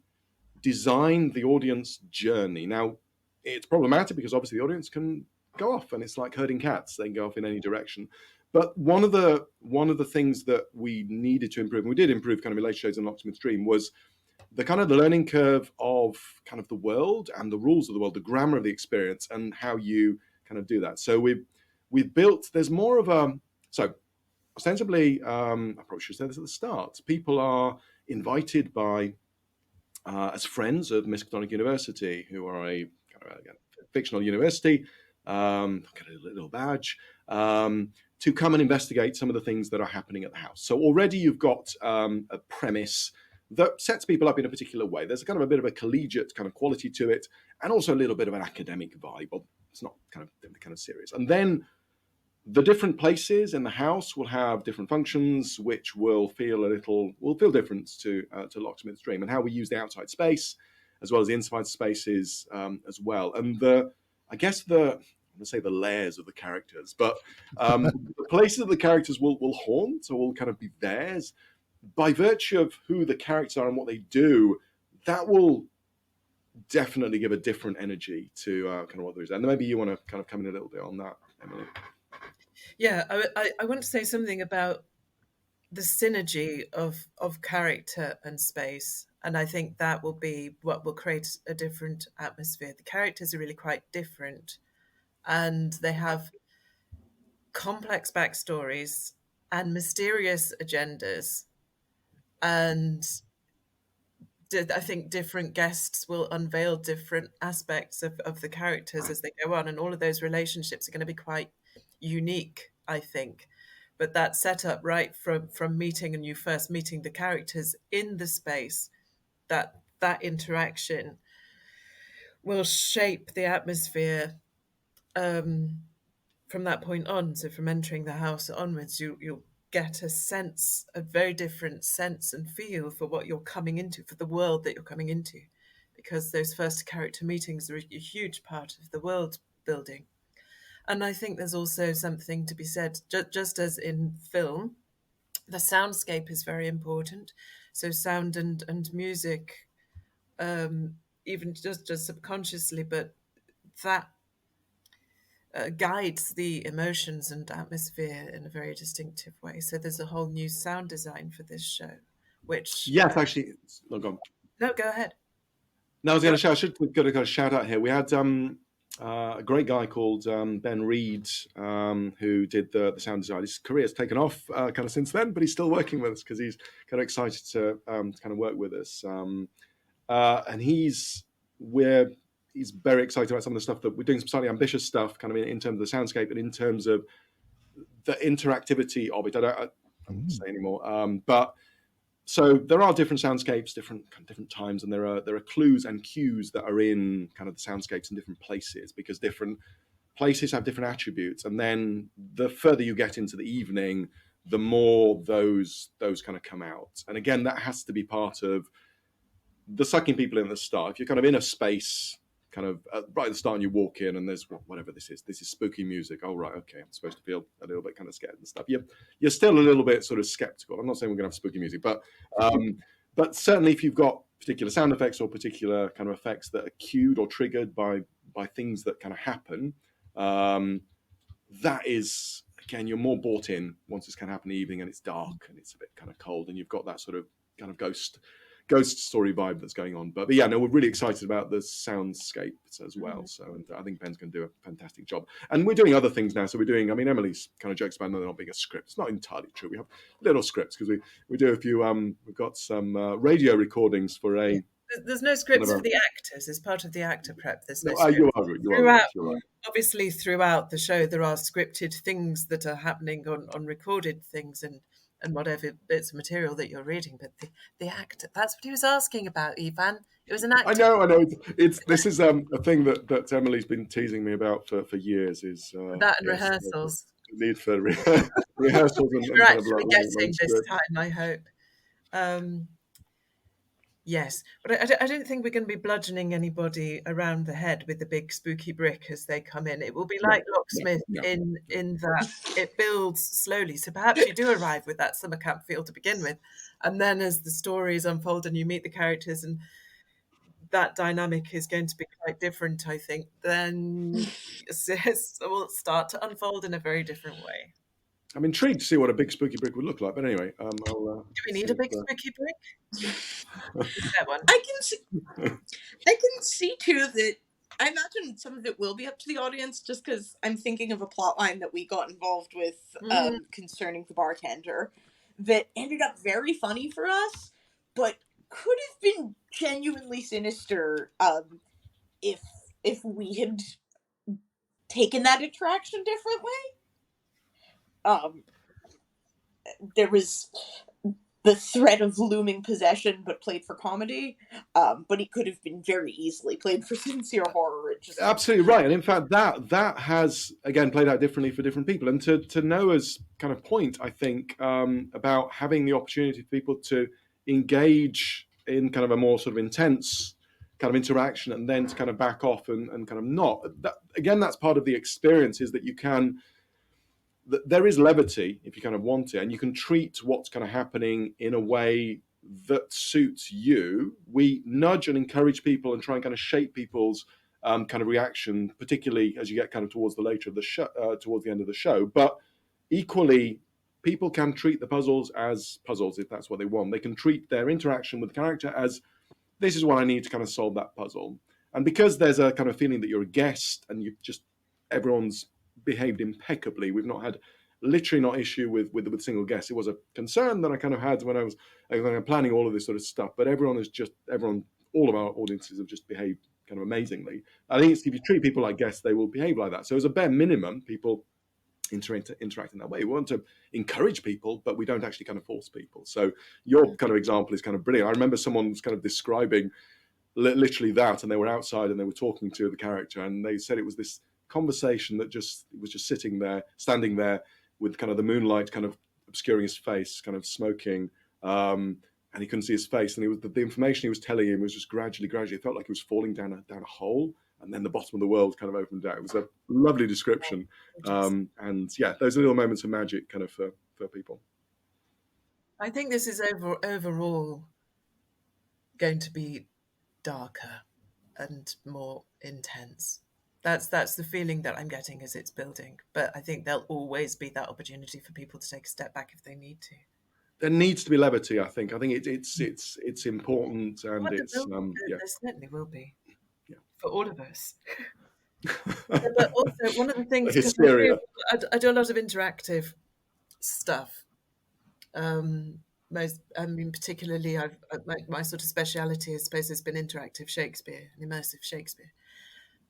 design the audience journey. Now, it's problematic because obviously the audience can go off, and it's like herding cats. They can go off in any direction. But one of the things that we needed to improve, and we did improve kind of in Later Shades and Locksmith's Dream, was the kind of the learning curve of kind of the world and the rules of the world, the grammar of the experience, and how you kind of do that. So we've built, there's more of a, so ostensibly, I probably should say this at the start, people are invited by, as friends of Miskatonic University, who are a kind of a fictional university, get a little badge, to come and investigate some of the things that are happening at the house. So already you've got a premise that sets people up in a particular way. There's kind of a bit of a collegiate kind of quality to it, and also a little bit of an academic vibe. It's not kind of serious. And then the different places in the house will have different functions, which will feel different to Locksmith's Dream, and how we use the outside space as well as the inside spaces as well. And I'm going to say the layers of the characters, but the places of the characters will haunt, so will kind of be theirs by virtue of who the characters are and what they do. That will definitely give a different energy to kind of what there is. And maybe you want to kind of come in a little bit on that, Emily. Yeah, I want to say something about the synergy of character and space, and I think that will be what will create a different atmosphere. The characters are really quite different, and they have complex backstories and mysterious agendas, and I think different guests will unveil different aspects of the characters as they go on, and all of those relationships are going to be quite unique, I think. But that setup right from meeting and you first meeting the characters in the space, that interaction will shape the atmosphere from that point on. So from entering the house onwards, you'll get a very different sense and feel for what you're coming into, for the world that you're coming into, because those first character meetings are a huge part of the world building. And I think there's also something to be said, just as in film, the soundscape is very important. So sound and music, even just subconsciously, but that guides the emotions and atmosphere in a very distinctive way. So there's a whole new sound design for this show, which... Yes, actually... No, go on. No, go ahead. No, I was going to shout. I should have got a shout out here. We had a great guy called Ben Reed, who did the sound design. His career's taken off kind of since then, but he's still working with us because he's kind of excited to kind of work with us. And he's very excited about some of the stuff that we're doing, some slightly ambitious stuff, kind of in terms of the soundscape and in terms of the interactivity of it. I won't say anymore, but. So there are different soundscapes, different times, and there are clues and cues that are in kind of the soundscapes in different places, because different places have different attributes. And then the further you get into the evening, the more those kind of come out. And again, that has to be part of the sucking people in at the start. If you're kind of in a space, kind of right at the start, and you walk in and there's whatever this is spooky music. Oh, right, okay, I'm supposed to feel a little bit kind of scared and stuff. You're still a little bit sort of skeptical. I'm not saying we're going to have spooky music, but certainly if you've got particular sound effects or particular kind of effects that are cued or triggered by things that kind of happen, that is, again, you're more bought in once it's kind of happened in the evening and it's dark and it's a bit kind of cold and you've got that sort of kind of ghost story vibe that's going on. But yeah, no, we're really excited about the soundscapes as well. So, and I think Ben's going to do a fantastic job. And we're doing other things now. So Emily's kind of jokes about there not being a script. It's not entirely true. We have little scripts because we do a few, we've got some radio recordings for a... There's no scripts for the actors. As part of the actor prep, there's no scripts. You are right. Obviously, throughout the show, there are scripted things that are happening on recorded things and whatever bits of material that you're reading, but the actor, that's what he was asking about, Ivan. It was an actor. I know. This is a thing that Emily's been teasing me about for years, is that and rehearsals. The need for rehearsals. We're actually getting this time, I hope. Yes, but I don't think we're going to be bludgeoning anybody around the head with the big spooky brick as they come in. It will be like Locksmith in that it builds slowly. So perhaps you do arrive with that summer camp feel to begin with, and then as the stories unfold and you meet the characters, and that dynamic is going to be quite different, I think, then it will start to unfold in a very different way. I'm intrigued to see what a big spooky brick would look like. But anyway, do we need a big spooky brick? One. I can see too that I imagine some of it will be up to the audience, just because I'm thinking of a plot line that we got involved with concerning the bartender that ended up very funny for us, but could have been genuinely sinister if we had taken that interaction differently. There was the threat of looming possession, but played for comedy. But it could have been very easily played for sincere horror. It just Absolutely right, and in fact, that has again played out differently for different people. And to Noah's kind of point, I think about having the opportunity for people to engage in kind of a more sort of intense kind of interaction, and then to kind of back off and kind of not. That, again, that's part of the experience, is that you can. There is levity if you kind of want it, and you can treat what's kind of happening in a way that suits you. We nudge and encourage people and try and kind of shape people's kind of reaction, particularly as you get kind of towards the later of the show, towards the end of the show. But equally, people can treat the puzzles as puzzles if that's what they want. They can treat their interaction with the character as, this is what I need to kind of solve that puzzle. And because there's a kind of feeling that you're a guest and everyone's behaved impeccably. We've not had literally not issue with single guests. It was a concern that I kind of had when I was planning all of this sort of stuff. But all of our audiences have just behaved kind of amazingly. I think if you treat people like guests, they will behave like that. So as a bare minimum, people interact in that way. We want to encourage people, but we don't actually kind of force people. So your kind of example is kind of brilliant. I remember someone was kind of describing literally that, and they were outside and they were talking to the character, and they said it was this conversation that was just standing there with kind of the moonlight kind of obscuring his face, kind of smoking, and he couldn't see his face, and it was the information he was telling him was just gradually it felt like he was falling down a hole, and then the bottom of the world kind of opened out. It was a lovely description. And yeah, those little moments of magic kind of for people. I think this is overall going to be darker and more intense. That's the feeling that I'm getting as it's building. But I think there'll always be that opportunity for people to take a step back if they need to. There needs to be levity, I think. I think it's important, and There certainly will be, for all of us. But also, one of the things, hysteria. I do a lot of interactive stuff. Particularly, my sort of speciality, I suppose, has been interactive Shakespeare and immersive Shakespeare.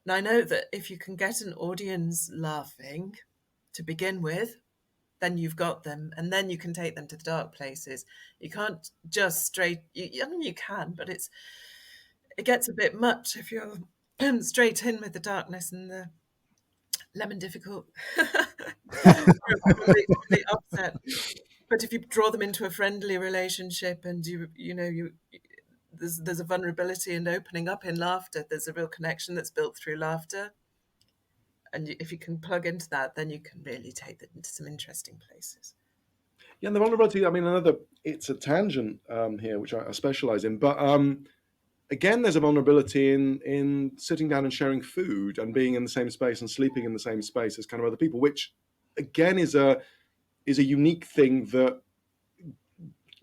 And I know that if you can get an audience laughing to begin with, then you've got them, and then you can take them to the dark places. You can't just you can, but it gets a bit much if you're straight in with the darkness and the lemon difficult. Probably upset. But if you draw them into a friendly relationship, and there's a vulnerability and opening up in laughter, there's a real connection that's built through laughter. And if you can plug into that, then you can really take them into some interesting places. Yeah, and the vulnerability, I mean, it's a tangent here, which I specialize in. But again, there's a vulnerability in sitting down and sharing food and being in the same space and sleeping in the same space as kind of other people, which again is a unique thing that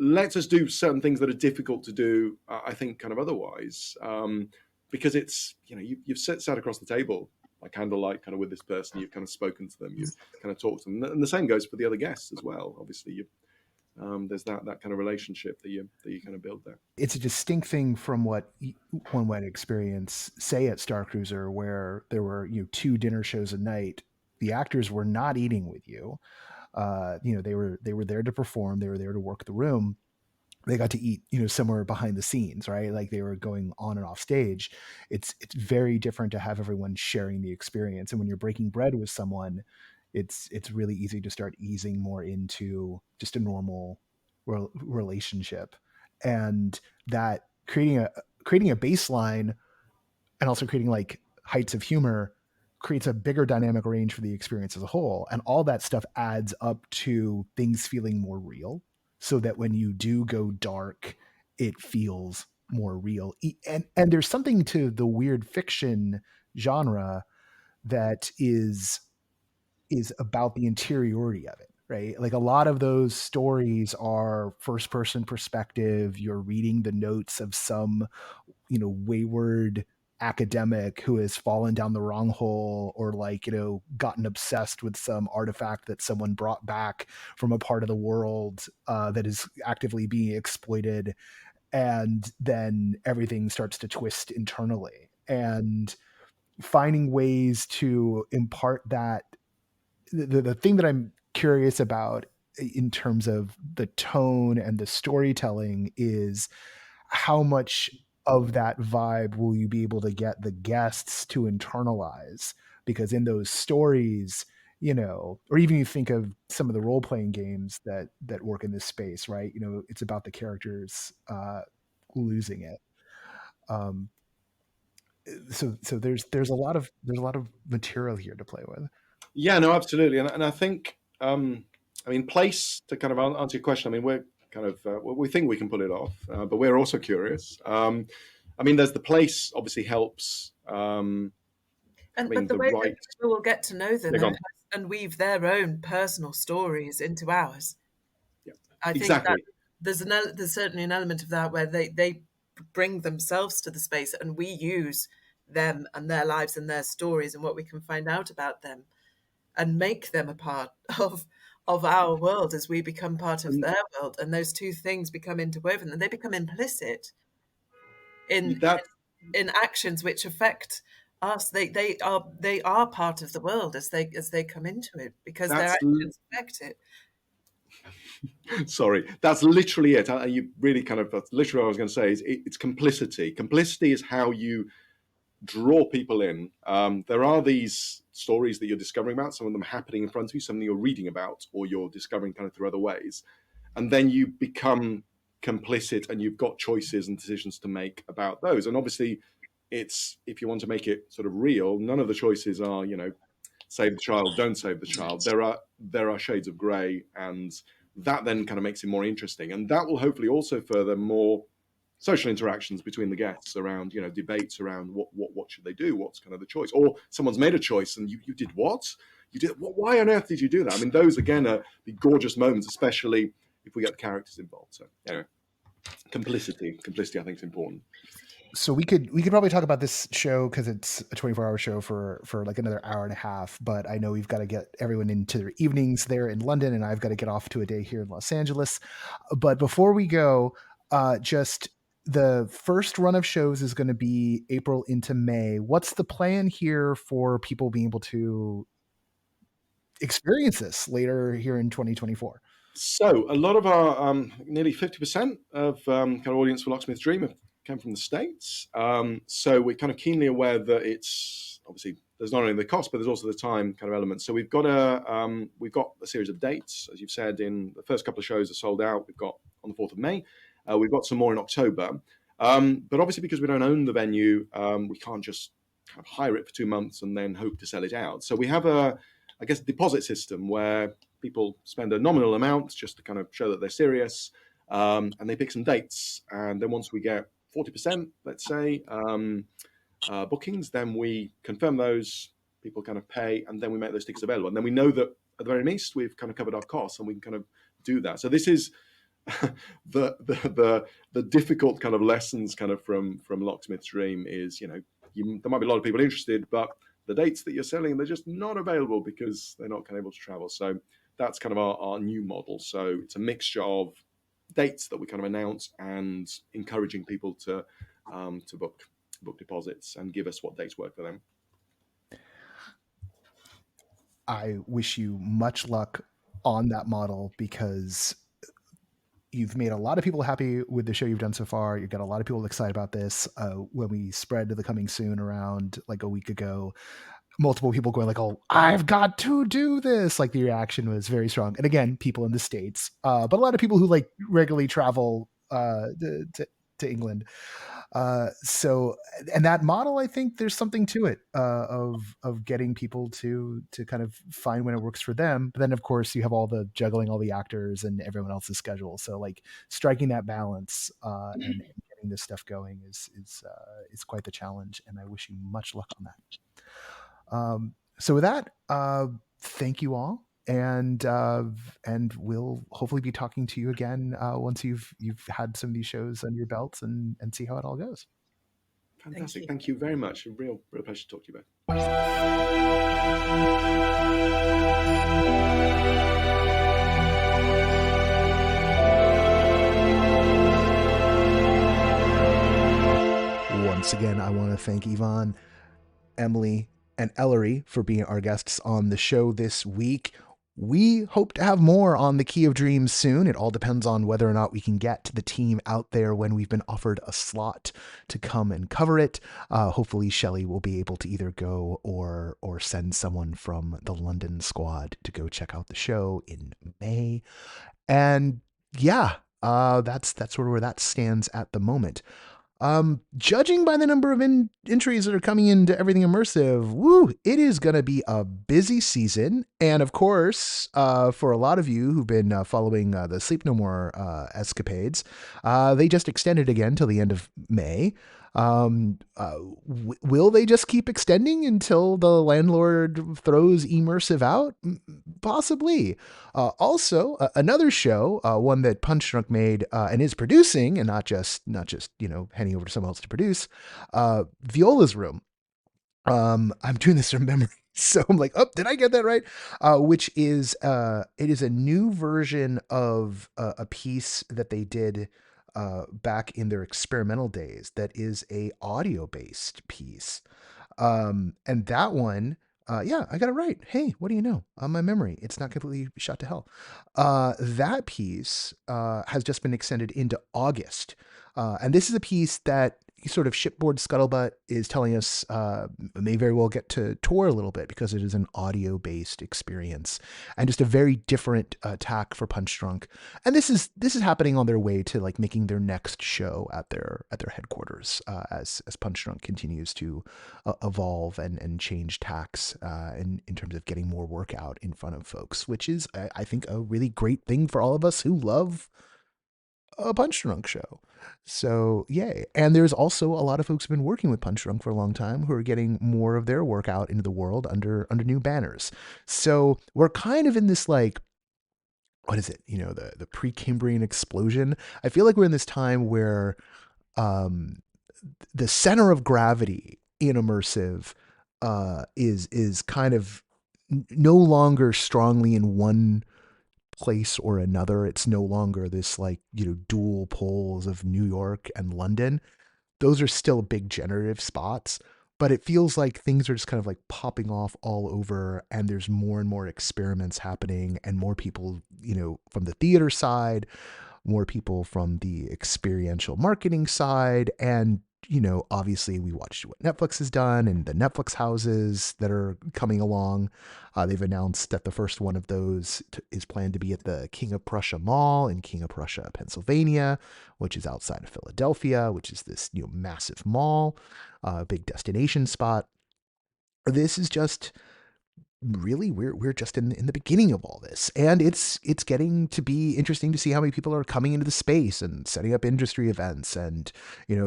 lets us do certain things that are difficult to do, I think, kind of otherwise, because it's, you've sat across the table by candlelight kind of with this person, you've kind of spoken to them, you've kind of talked to them, and the same goes for the other guests as well. Obviously, there's that kind of relationship that you kind of build there. It's a distinct thing from what one might experience, say, at Star Cruiser, where there were 2 dinner shows a night. The actors were not eating with you. They were there to perform. They were there to work the room. They got to eat, somewhere behind the scenes, right? Like they were going on and off stage. It's very different to have everyone sharing the experience. And when you're breaking bread with someone, it's really easy to start easing more into just a normal relationship, and that creating a baseline and also creating like heights of humor creates a bigger dynamic range for the experience as a whole. And all that stuff adds up to things feeling more real, so that when you do go dark, it feels more real. And there's something to the weird fiction genre that is about the interiority of it, right? Like a lot of those stories are first person perspective. You're reading the notes of some, wayward academic who has fallen down the wrong hole, or gotten obsessed with some artifact that someone brought back from a part of the world that is actively being exploited, and then everything starts to twist internally. And finding ways to impart that. The thing that I'm curious about in terms of the tone and the storytelling is how much of that vibe will you be able to get the guests to internalize? Because in those stories, or even you think of some of the role-playing games that work in this space, right? It's about the characters losing it. So there's a lot of material here to play with. Yeah, no, absolutely, and I think, place, to kind of answer your question. We're kind of we think we can pull it off, but we're also curious. There's the place obviously helps. But the way that people will get to know them Yeah, and weave their own personal stories into ours. Yeah, I think exactly. that there's certainly an element of that where they bring themselves to the space, and we use them and their lives and their stories and what we can find out about them, and make them a part of our world as we become part of their world. And those two things become interwoven, and they become implicit in actions which affect us. They are part of the world as they come into it, because their actions affect it. Sorry, that's literally it. You really that's literally what I was going to say. Is it's complicity. Complicity is how you draw people in. There are these stories that you're discovering about, some of them happening in front of you, something you're reading about, or you're discovering kind of through other ways. And then you become complicit, and you've got choices and decisions to make about those. And obviously, it's, if you want to make it sort of real, none of the choices are, save the child, don't save the child. There are shades of grey, and that then kind of makes it more interesting. And that will hopefully also further more social interactions between the guests around, debates around what should they do, what's kind of the choice, or someone's made a choice and you did what? You did what? Why on earth did you do that? Those again are the gorgeous moments, especially if we get the characters involved. So anyway, complicity, I think is important. So we could probably talk about this show because it's a 24-hour show for like another hour and a half, but I know we've got to get everyone into their evenings there in London, and I've got to get off to a day here in Los Angeles. But before we go, just the first run of shows is going to be April into May. What's the plan here for people being able to experience this later here in 2024? So a lot of our nearly 50% of kind of audience for Locksmith Dream have came from the States. So we're kind of keenly aware that it's obviously there's not only the cost, but there's also the time kind of element. So we've got a series of dates, as you've said. In the first couple of shows are sold out. We've got on the 4th of May. We've got some more in October. But obviously, because we don't own the venue, we can't just kind of hire it for 2 months and then hope to sell it out. So we have a deposit system where people spend a nominal amount just to kind of show that they're serious, and they pick some dates. And then once we get 40%, let's say, bookings, then we confirm those, people kind of pay, and then we make those tickets available. And then we know that at the very least we've kind of covered our costs, and we can kind of do that. So this is the difficult kind of lessons kind of from Locksmith's Dream is, there might be a lot of people interested, but the dates that you're selling, they're just not available because they're not kind of able to travel. So that's kind of our new model. So it's a mixture of dates that we kind of announce and encouraging people to book deposits and give us what dates work for them. I wish you much luck on that model, because you've made a lot of people happy with the show you've done so far. You've got a lot of people excited about this. When we spread the coming soon around like a week ago, multiple people going like, "Oh, I've got to do this!" Like the reaction was very strong. And again, people in the States, but a lot of people who like regularly travel to England. So, and that model, I think there's something to it of getting people to kind of find when it works for them. But then, of course, you have all the juggling all the actors and everyone else's schedule. So, like striking that balance and getting this stuff going is quite the challenge. And I wish you much luck on that. So, with that, thank you all. And we'll hopefully be talking to you again once you've had some of these shows under your belts and see how it all goes. Fantastic. Thank you very much. A real pleasure to talk to you both. Once again, I want to thank Yvonne. Emily, and Ellery for being our guests on the show this week. We hope to have more on the Key of Dreams soon. It all depends on whether or not we can get the team out there when we've been offered a slot to come and cover it. Hopefully, Shelley will be able to either go or send someone from the London squad to go check out the show in May. And yeah, that's sort of where that stands at the moment. Judging by the number of entries that are coming into Everything Immersive, woo, it is going to be a busy season. And of course, for a lot of you who've been following the Sleep No More escapades, they just extended again till the end of May. Will they just keep extending until the landlord throws immersive out? Possibly. Also, another show, one that Punch Drunk made and is producing, and not just handing over to someone else to produce, Viola's Room. I'm doing this from memory, so I'm like, oh, did I get that right? Which is it is a new version of a piece that they did back in their experimental days. That is a audio based piece, and that one. Yeah, I got it right. Hey, what do you know? On my memory, it's not completely shot to hell. That piece has just been extended into August. And this is a piece that sort of Shipboard Scuttlebutt is telling us may very well get to tour a little bit because it is an audio-based experience and just a very different tack for Punch Drunk. And this is happening on their way to like making their next show at their headquarters as Punch Drunk continues to evolve and change tacks in terms of getting more work out in front of folks, which is I think a really great thing for all of us who love a Punch Drunk show. So yay. And there's also a lot of folks who've been working with Punch Drunk for a long time who are getting more of their work out into the world under new banners. So we're kind of in this like, what is it? The Precambrian explosion. I feel like we're in this time where the center of gravity in immersive is kind of no longer strongly in one place or another. It's no longer this like, dual poles of New York and London. Those are still big generative spots, but it feels like things are just kind of like popping off all over, and there's more and more experiments happening and more people, from the theater side, more people from the experiential marketing side. And obviously we watched what Netflix has done and the Netflix houses that are coming along. They've announced that the first one of those is planned to be at the King of Prussia Mall in King of Prussia, Pennsylvania, which is outside of Philadelphia, which is this massive mall, big destination spot. This is just really we're just in the beginning of all this, and it's getting to be interesting to see how many people are coming into the space and setting up industry events and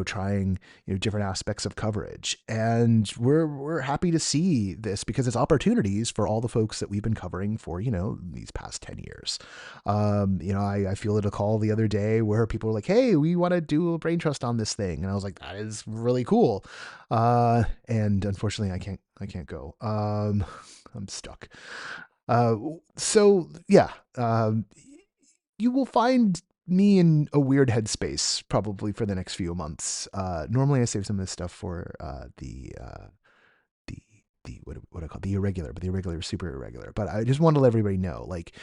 trying different aspects of coverage. And we're happy to see this because it's opportunities for all the folks that we've been covering for these past 10 years. I fielded a call the other day where people were like, hey, we want to do a brain trust on this thing, and I was like, that is really cool. And unfortunately I can't go. I'm stuck. So yeah, you will find me in a weird headspace probably for the next few months. Normally I save some of this stuff for the what I call the irregular, but the irregular is super irregular. But I just want to let everybody know, like,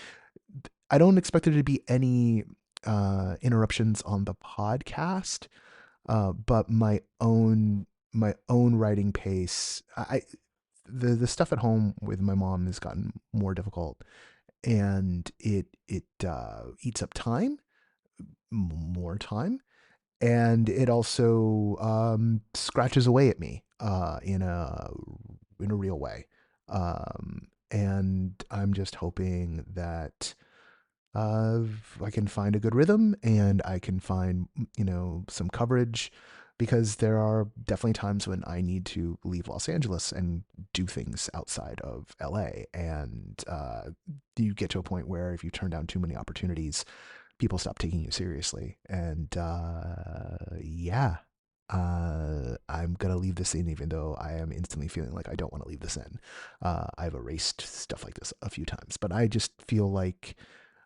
I don't expect there to be any interruptions on the podcast, but my own writing pace, the stuff at home with my mom has gotten more difficult, and it eats up time, more time, and it also scratches away at me in a real way. And I'm just hoping that I can find a good rhythm and I can find some coverage, because there are definitely times when I need to leave Los Angeles and do things outside of LA. And you get to a point where if you turn down too many opportunities, people stop taking you seriously. And I'm going to leave this in, even though I am instantly feeling like I don't want to leave this in. I've erased stuff like this a few times, but I just feel like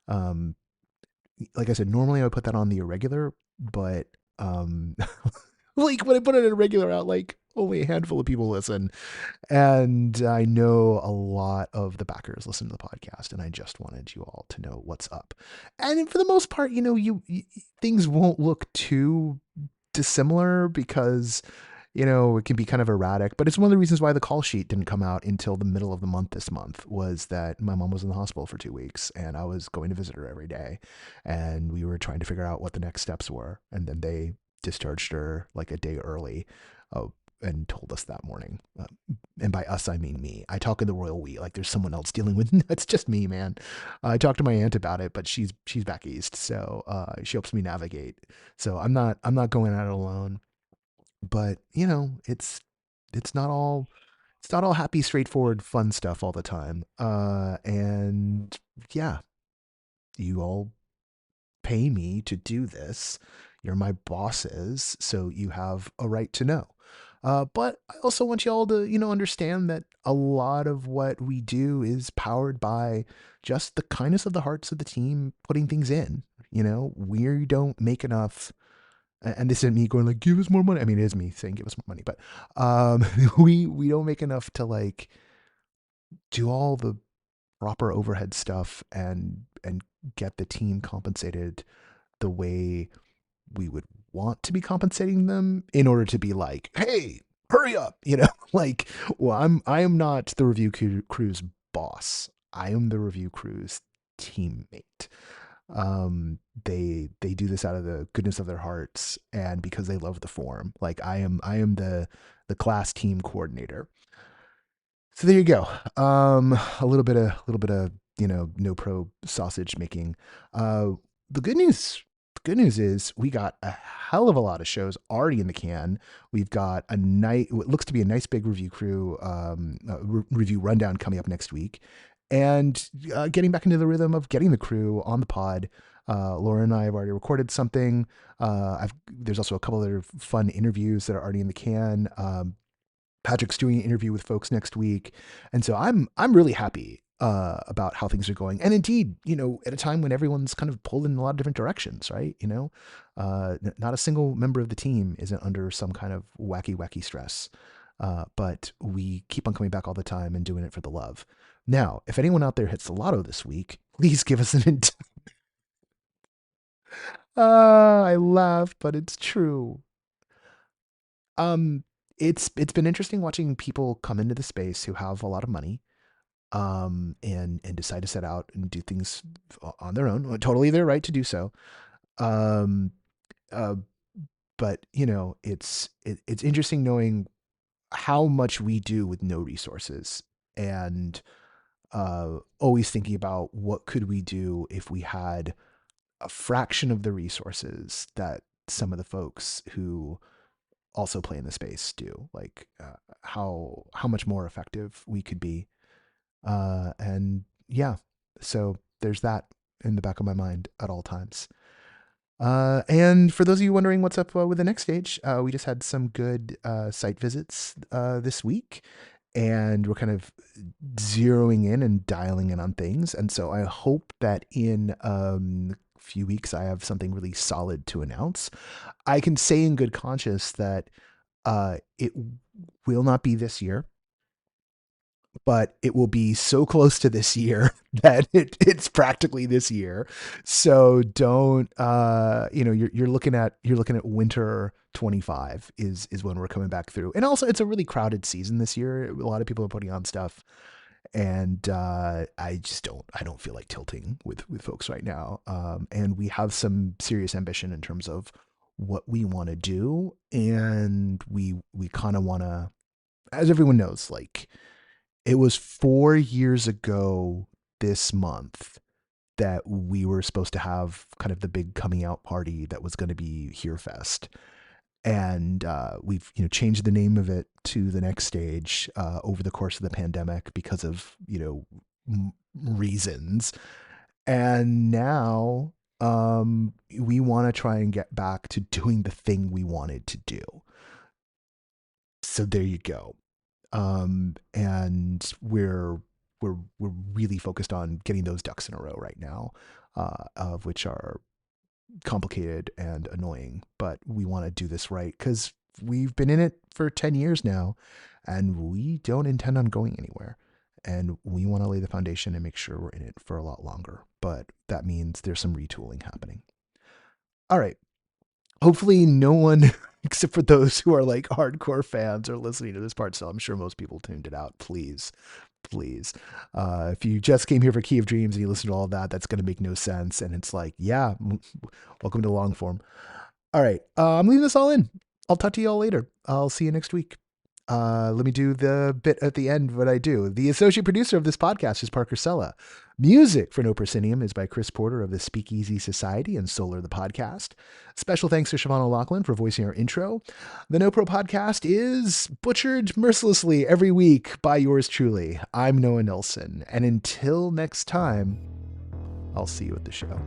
I said, normally I would put that on the irregular, but Like when I put it in a regular out, like only a handful of people listen. And I know a lot of the backers listen to the podcast, and I just wanted you all to know what's up. And for the most part, you things won't look too dissimilar because it can be kind of erratic, but it's one of the reasons why the call sheet didn't come out until the middle of the month this month was that my mom was in the hospital for 2 weeks and I was going to visit her every day. And we were trying to figure out what the next steps were. And then they discharged her like a day early and told us that morning. And by us, I mean me. I talk in the royal we, like there's someone else dealing with it's just me, man. I talked to my aunt about it, but she's back east. So she helps me navigate. So I'm not going at it alone. But it's not all happy, straightforward, fun stuff all the time. And yeah, you all pay me to do this. You're my bosses, so you have a right to know. But I also want you all to, understand that a lot of what we do is powered by just the kindness of the hearts of the team putting things in. We don't make enough. And this isn't me going like, give us more money. I mean, it is me saying give us more money, but we don't make enough to like do all the proper overhead stuff and get the team compensated the way we would want to be compensating them in order to be like, hey, hurry up, like, well, I am not the review crew's boss. I am the review crew's teammate. They do this out of the goodness of their hearts and because they love the form. Like I am the class team coordinator. So there you go. A little bit of no pro sausage making. The good news is we got a hell of a lot of shows already in the can. We've got what looks to be a nice big review crew review rundown coming up next week, and getting back into the rhythm of getting the crew on the pod. Laura and I have already recorded something. There's also a couple other fun interviews that are already in the can. Patrick's doing an interview with folks next week, and so I'm really happy about how things are going. And indeed, at a time when everyone's kind of pulled in a lot of different directions, right? Not a single member of the team isn't under some kind of wacky stress. But we keep on coming back all the time and doing it for the love. Now, if anyone out there hits the lotto this week, please give us an. I laugh, but it's true. It's been interesting watching people come into the space who have a lot of money, and decide to set out and do things on their own. Totally their right to do so. Um, but it's interesting knowing how much we do with no resources and always thinking about what could we do if we had a fraction of the resources that some of the folks who also play in the space do, like how much more effective we could be. And yeah, so there's that in the back of my mind at all times. And for those of you wondering what's up with the next stage, we just had some good site visits this week, and we're kind of zeroing in and dialing in on things. And so I hope that in a few weeks I have something really solid to announce. I can say in good conscience that it will not be this year, but it will be so close to this year that it's practically this year. So don't, you're looking at winter 25 is when we're coming back through. And also it's a really crowded season this year. A lot of people are putting on stuff, and I don't feel like tilting with folks right now. And we have some serious ambition in terms of what we want to do. And we kind of want to, as everyone knows, like, it was 4 years ago this month that we were supposed to have kind of the big coming out party that was going to be Here Fest. And we've changed the name of it to the next stage over the course of the pandemic because of reasons. And now we want to try and get back to doing the thing we wanted to do. So there you go. And we're really focused on getting those ducks in a row right now, of which are complicated and annoying, but we want to do this right, because we've been in it for 10 years now, and we don't intend on going anywhere. And we want to lay the foundation and make sure we're in it for a lot longer. But that means there's some retooling happening. All right. Hopefully no one, except for those who are like hardcore fans, are listening to this part. So I'm sure most people tuned it out. Please. If you just came here for Key of Dreams and you listen to all of that, that's going to make no sense. And it's like, yeah, welcome to long form. All right. I'm leaving this all in. I'll talk to you all later. I'll see you next week. Let me do the bit at the end, what I do. The associate producer of this podcast is Parker Sella. Music for No Proscenium is by Chris Porter of the Speakeasy Society and Solar the Podcast. Special thanks to Siobhan O'Loughlin for voicing our intro. The No Pro Podcast is butchered mercilessly every week by yours truly. I'm Noah Nelson, and until next time, I'll see you at the show.